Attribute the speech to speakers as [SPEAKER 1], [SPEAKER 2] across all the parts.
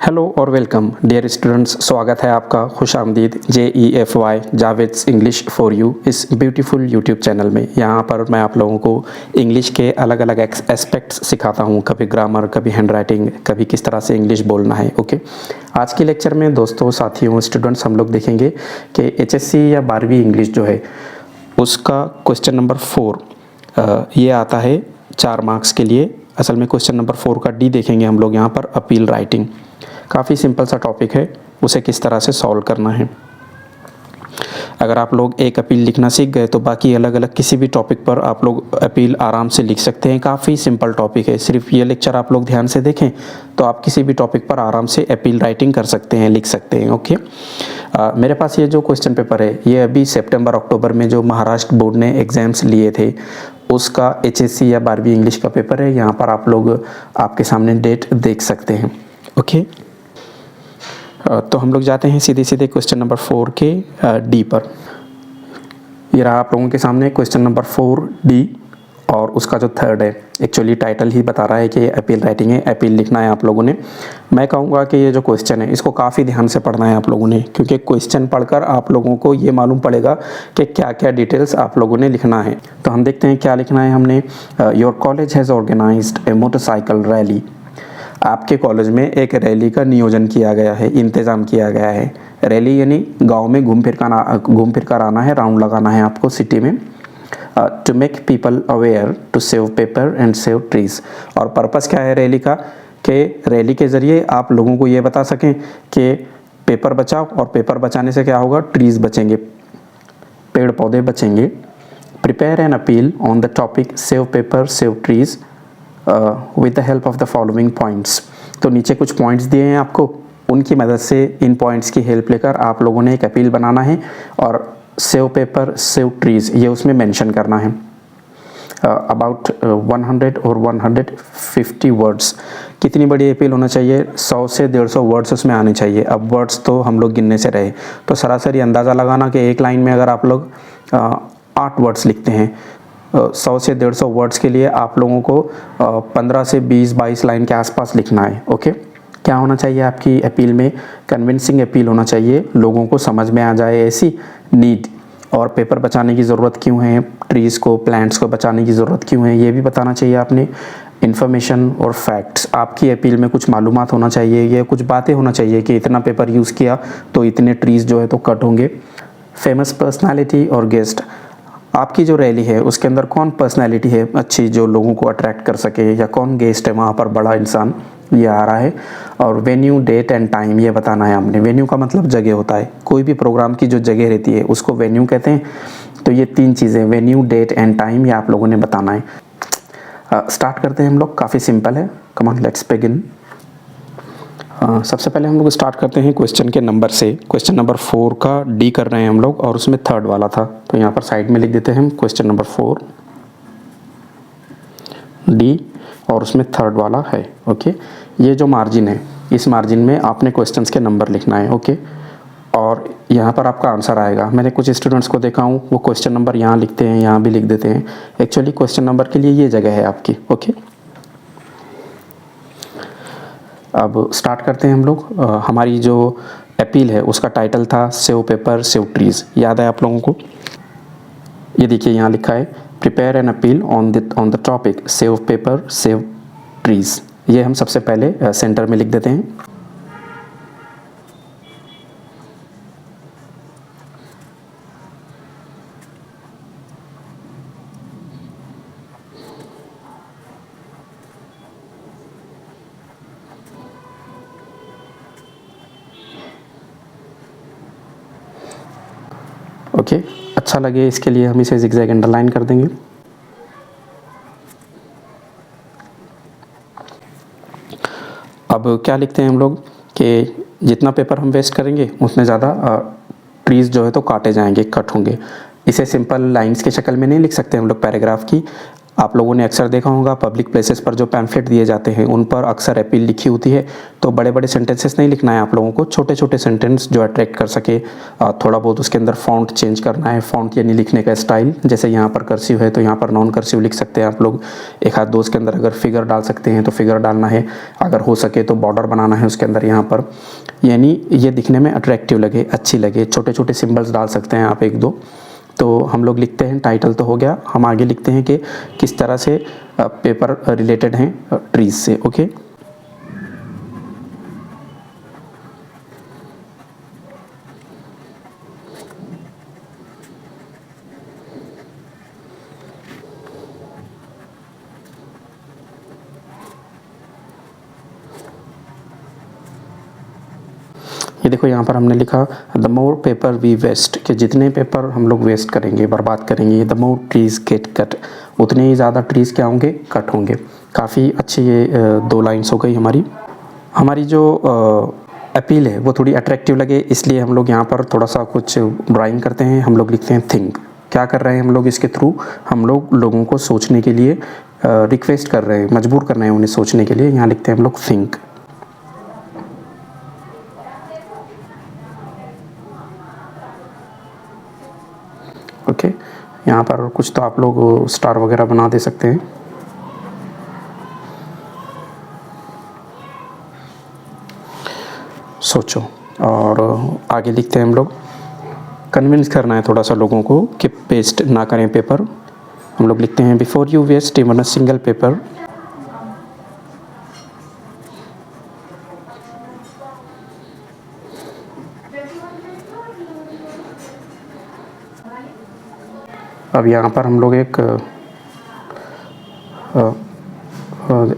[SPEAKER 1] Hello और welcome dear students, स्वागत है आपका खुशामदीद JEFY जावेद्स इंग्लिश फॉर यू इस ब्यूटीफुल यूट्यूब चैनल में। यहाँ पर मैं आप लोगों को इंग्लिश के अलग अलग एस्पेक्ट्स सिखाता हूँ, कभी ग्रामर, कभी हैंडराइटिंग, कभी किस तरह से इंग्लिश बोलना है। ओके, आज के लेक्चर में दोस्तों, साथियों, स्टूडेंट्स, हम लोग देखेंगे कि HSC या 12वीं इंग्लिश जो है उसका क्वेश्चन नंबर 4 ये आता है 4 मार्क्स के लिए। असल में क्वेश्चन नंबर 4 का D देखेंगे हम लोग यहाँ पर, अपील राइटिंग। काफ़ी सिंपल सा टॉपिक है, उसे किस तरह से सॉल्व करना है। अगर आप लोग एक अपील लिखना सीख गए तो बाकी अलग अलग किसी भी टॉपिक पर आप लोग अपील आराम से लिख सकते हैं। काफ़ी सिंपल टॉपिक है, सिर्फ ये लेक्चर आप लोग ध्यान से देखें तो आप किसी भी टॉपिक पर आराम से अपील राइटिंग कर सकते हैं, लिख सकते हैं। ओके, मेरे पास ये जो क्वेश्चन पेपर है ये अभी सितंबर अक्टूबर में जो महाराष्ट्र बोर्ड ने एग्ज़ाम्स लिए थे उसका HSC या 12वीं इंग्लिश का पेपर है। यहाँ पर आप लोग आपके सामने डेट देख सकते हैं। ओके, तो हम लोग जाते हैं सीधे सीधे क्वेश्चन नंबर 4 के D पर। ये रहा आप लोगों के सामने क्वेश्चन नंबर 4D और उसका जो थर्ड है, एक्चुअली टाइटल ही बता रहा है कि ये अपील राइटिंग है, अपील लिखना है आप लोगों ने। मैं कहूँगा कि ये जो क्वेश्चन है इसको काफ़ी ध्यान से पढ़ना है आप लोगों ने, क्योंकि क्वेश्चन पढ़कर आप लोगों को ये मालूम पड़ेगा कि क्या क्या डिटेल्स आप लोगों ने लिखना है। तो हम देखते हैं क्या लिखना है हमने। Your college has organised a motorcycle rally. आपके कॉलेज में एक रैली का नियोजन किया गया है, इंतज़ाम किया गया है। रैली यानी गांव में घूम फिर कर आना है, राउंड लगाना है आपको सिटी में। To make people aware to save paper and save trees. और पर्पस क्या है रैली का, कि रैली के ज़रिए आप लोगों को ये बता सकें कि पेपर बचाओ, और पेपर बचाने से क्या होगा, ट्रीज़ बचेंगे, पेड़ पौधे बचेंगे। Prepare an appeal on the topic save paper save trees with the help of the following points. तो नीचे कुछ पॉइंट्स दिए हैं आपको, उनकी मदद से, इन पॉइंट्स की हेल्प लेकर आप लोगों ने एक अपील बनाना है और सेव पेपर सेव ट्रीज़ ये उसमें मेंशन करना है। अबाउट 100 और 150 वर्ड्स। कितनी बड़ी अपील होना चाहिए, 100 से 150 वर्ड्स उसमें आने चाहिए। अब वर्ड्स तो हम लोग गिनने से रहे, तो सरासरी अंदाज़ा लगाना कि एक लाइन में अगर आप लोग 8 वर्ड्स लिखते हैं, 100 से 150 वर्ड्स के लिए आप लोगों को 15 से 20-22 लाइन के आसपास लिखना है। ओके, क्या होना चाहिए आपकी अपील में, कन्विंसिंग अपील होना चाहिए, लोगों को समझ में आ जाए ऐसी नीड। और पेपर बचाने की ज़रूरत क्यों है, ट्रीज़ को, प्लांट्स को बचाने की ज़रूरत क्यों है, ये भी बताना चाहिए आपने। इन्फॉर्मेशन और फैक्ट्स, आपकी अपील में कुछ मालूमात होना चाहिए, ये कुछ बातें होना चाहिए कि इतना पेपर यूज़ किया तो इतने ट्रीज़ जो है तो कट होंगे। फेमस पर्सनैलिटी और गेस्ट, आपकी जो रैली है उसके अंदर कौन पर्सनैलिटी है अच्छी जो लोगों को अट्रैक्ट कर सके, या कौन गेस्ट है वहाँ पर बड़ा इंसान, ये आ रहा है। और वेन्यू, डेट एंड टाइम ये बताना है हमने। वेन्यू का मतलब जगह होता है, कोई भी प्रोग्राम की जो जगह रहती है उसको वेन्यू कहते हैं। तो ये 3 चीज़ें, वेन्यू, डेट एंड टाइम, ये आप लोगों ने बताना है। स्टार्ट करते हैं हम लोग, काफ़ी सिंपल है। Come on, let's begin. सबसे पहले हम लोग स्टार्ट करते हैं क्वेश्चन के नंबर से। क्वेश्चन नंबर 4 का D कर रहे हैं हम लोग, और उसमें थर्ड वाला था, तो यहाँ पर साइड में लिख देते हैं हम क्वेश्चन नंबर 4 D, और उसमें थर्ड वाला है। ओके, ये जो मार्जिन है, इस मार्जिन में आपने क्वेश्चंस के नंबर लिखना है। ओके, और यहाँ पर आपका आंसर आएगा। मैंने कुछ स्टूडेंट्स को देखा हूँ वो क्वेश्चन नंबर यहाँ लिखते हैं, यहाँ भी लिख देते हैं। एक्चुअली क्वेश्चन नंबर के लिए ये जगह है आपकी। ओके, अब स्टार्ट करते हैं हम लोग। हमारी जो अपील है उसका टाइटल था सेव पेपर सेव ट्रीज़, याद है आप लोगों को। ये देखिए यहाँ लिखा है prepare an appeal on the topic save paper save trees. ये हम सबसे पहले सेंटर में लिख देते हैं। ओके, अच्छा लगे इसके लिए हम इसे ज़िगज़ैग अंडरलाइन कर देंगे। अब क्या लिखते हैं हम लोग कि जितना पेपर हम वेस्ट करेंगे उतने ज़्यादा ट्रीज़ जो है तो काटे जाएंगे, कट होंगे। इसे सिंपल लाइंस के शक्ल में नहीं लिख सकते हम लोग पैराग्राफ की। आप लोगों ने अक्सर देखा होगा पब्लिक प्लेसेस पर जो पैम्फलेट दिए जाते हैं उन पर अक्सर अपील लिखी होती है। तो बड़े बड़े सेंटेंसेस नहीं लिखना है आप लोगों को, छोटे छोटे सेंटेंस जो अट्रैक्ट कर सके। थोड़ा बहुत उसके अंदर फॉन्ट चेंज करना है, फॉन्ट यानी लिखने का स्टाइल। जैसे यहाँ पर कर्सिव है तो यहाँ पर नॉन कर्सिव लिख सकते हैं आप लोग। एक हाथ दो उसके अंदर अगर फिगर डाल सकते हैं तो फिगर डालना है, अगर हो सके तो बॉर्डर बनाना है उसके अंदर यहाँ पर, यानी ये दिखने में अट्रैक्टिव लगे, अच्छी लगे। छोटे छोटे सिम्बल्स डाल सकते हैं आप एक दो। तो हम लोग लिखते हैं, टाइटल तो हो गया, हम आगे लिखते हैं कि किस तरह से पेपर रिलेटेड हैं ट्रीज से। ओके, ये देखो यहाँ पर हमने लिखा the more paper we waste, कि जितने पेपर हम लोग वेस्ट करेंगे, बर्बाद करेंगे, the more trees get cut, उतने ही ज़्यादा ट्रीज़ क्या होंगे, कट होंगे। काफ़ी अच्छी ये दो लाइन्स हो गई हमारी। हमारी जो अपील है वो थोड़ी अट्रैक्टिव लगे, इसलिए हम लोग यहाँ पर थोड़ा सा कुछ ड्राइंग करते हैं। हम लोग लिखते हैं थिंक। क्या कर रहे हैं हम लोग इसके थ्रू, हम लोग लोगों को सोचने के लिए रिक्वेस्ट कर रहे हैं, मजबूर कर रहे हैं उन्हें सोचने के लिए। यहाँ लिखते हैं हम लोग थिंक। ओके, यहाँ पर कुछ तो आप लोग स्टार वगैरह बना दे सकते हैं। सोचो। और आगे लिखते हैं हम लोग, कन्विंस करना है थोड़ा सा लोगों को कि वेस्ट ना करें पेपर। हम लोग लिखते हैं before you waste even a single paper, अब यहाँ पर हम लोग एक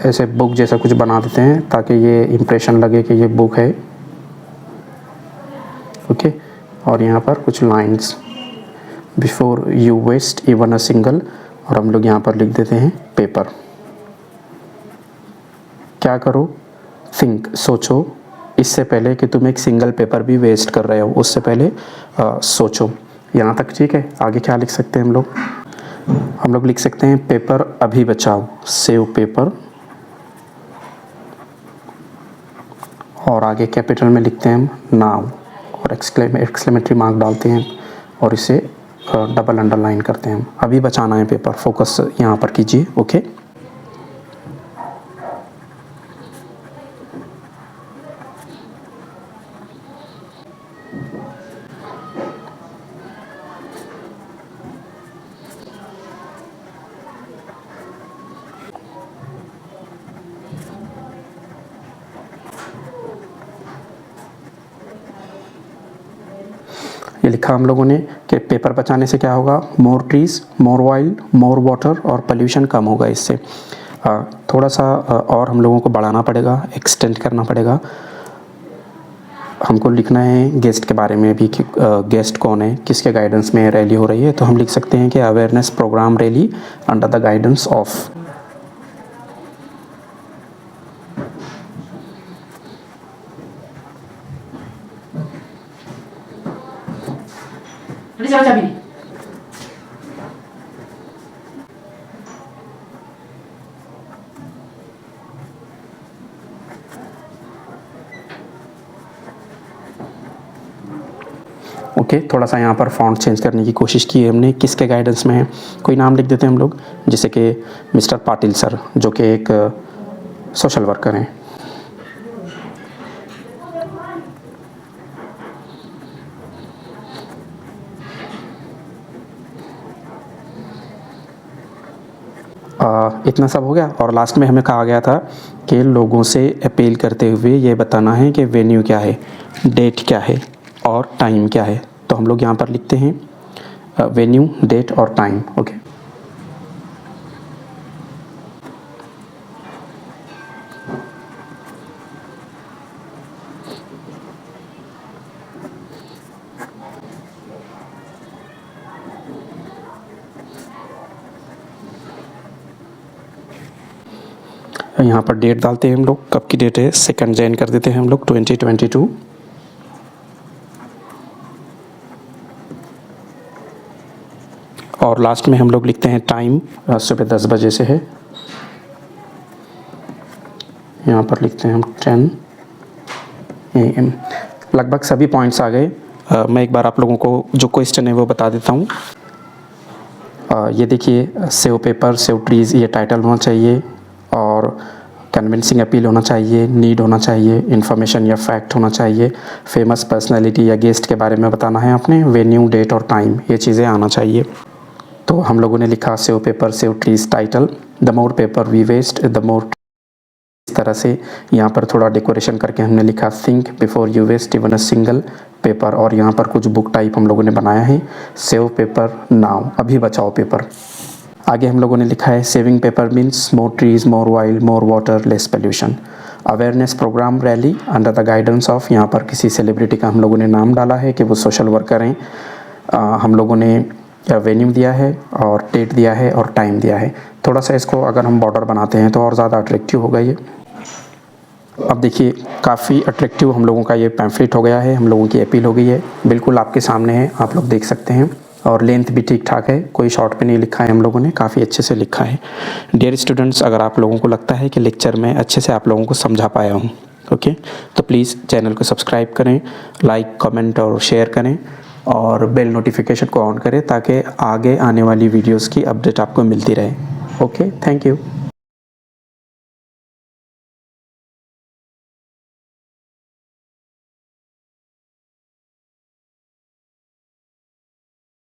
[SPEAKER 1] ऐसे बुक जैसा कुछ बना देते हैं ताकि ये इम्प्रेशन लगे कि ये बुक है। ओके, और यहाँ पर कुछ lines, before you waste even a single, और हम लोग यहाँ पर लिख देते हैं पेपर। क्या करो, थिंक, सोचो, इससे पहले कि तुम एक सिंगल पेपर भी वेस्ट कर रहे हो, उससे पहले सोचो। यहाँ तक ठीक है। आगे क्या लिख सकते हैं हम लोग, हम लोग लिख सकते हैं पेपर अभी बचाओ, सेव पेपर, और आगे कैपिटल में लिखते हैं हम नाउ, और एक्सक्लेमेटरी मार्क डालते हैं और इसे डबल अंडरलाइन करते हैं हम। अभी बचाना है पेपर, फोकस यहाँ पर कीजिए। ओके, ये लिखा हम लोगों ने कि पेपर बचाने से क्या होगा, मोर ट्रीज, मोर ऑयल, मोर वाटर, और पोल्यूशन कम होगा इससे। थोड़ा सा और हम लोगों को बढ़ाना पड़ेगा, एक्सटेंड करना पड़ेगा। हमको लिखना है गेस्ट के बारे में भी कि गेस्ट कौन है, किसके गाइडेंस में रैली हो रही है। तो हम लिख सकते हैं कि awareness programme rally under the guidance of. Okay, थोड़ा सा यहाँ पर फॉन्ट चेंज करने की कोशिश की है हमने। किसके गाइडेंस में है, कोई नाम लिख देते हैं हम लोग, जैसे कि मिस्टर पाटिल सर, जो कि एक सोशल वर्कर हैं। इतना सब हो गया, और लास्ट में हमें कहा गया था कि लोगों से अपील करते हुए ये बताना है कि वेन्यू क्या है, डेट क्या है, और टाइम क्या है। तो हम लोग यहाँ पर लिखते हैं वेन्यू, डेट और टाइम। ओके, यहाँ पर डेट डालते हैं हम लोग, कब की डेट है, 2 जैन कर देते हैं हम लोग 2022। और लास्ट में हम लोग लिखते हैं टाइम, सुबह 10 बजे से है, यहाँ पर लिखते हैं हम 10 AM। लगभग सभी पॉइंट्स आ गए। मैं एक बार आप लोगों को जो क्वेश्चन है वो बता देता हूँ। ये देखिए, सेव पेपर सेव ट्रीज़, ये टाइटल होना चाहिए, और कन्विंसिंग अपील होना चाहिए, नीड होना चाहिए, इन्फॉर्मेशन या फैक्ट होना चाहिए, फेमस पर्सनैलिटी या गेस्ट के बारे में बताना है आपने, वेन्यू, डेट और टाइम, ये चीज़ें आना चाहिए। तो हम लोगों ने लिखा save paper save trees title, the more paper we waste the more. इस तरह से यहाँ पर थोड़ा डेकोरेशन करके हमने लिखा think before you waste even a single paper, और यहाँ पर कुछ बुक टाइप हम लोगों ने बनाया है, सेव पेपर नाउ, अभी बचाओ पेपर। आगे हम लोगों ने लिखा है saving paper means more trees, more wild, more water, less pollution. Awareness programme rally under the guidance of, यहाँ पर किसी सेलिब्रिटी का हम लोगों ने नाम डाला है कि वो सोशल वर्कर हैं। हम लोगों ने वेन्यू दिया है और डेट दिया है और टाइम दिया है। थोड़ा सा इसको अगर हम बॉर्डर बनाते हैं तो और ज़्यादा अट्रैक्टिव होगा ये। अब देखिए, काफ़ी अट्रैक्टिव हम लोगों का ये पैम्फलेट हो गया है, हम लोगों की अपील हो गई है, बिल्कुल आपके सामने है, आप लोग देख सकते हैं। और लेंथ भी ठीक ठाक है, कोई शॉर्ट पे नहीं लिखा है, हम लोगों ने काफ़ी अच्छे से लिखा है। डियर स्टूडेंट्स, अगर आप लोगों को लगता है कि लेक्चर में अच्छे से आप लोगों को समझा पाया हूँ, ओके, तो प्लीज़ चैनल को सब्सक्राइब करें, लाइक, कमेंट और शेयर करें, और बेल नोटिफिकेशन को ऑन करें ताकि आगे आने वाली वीडियोज़ की अपडेट आपको मिलती रहे। Okay, thank you.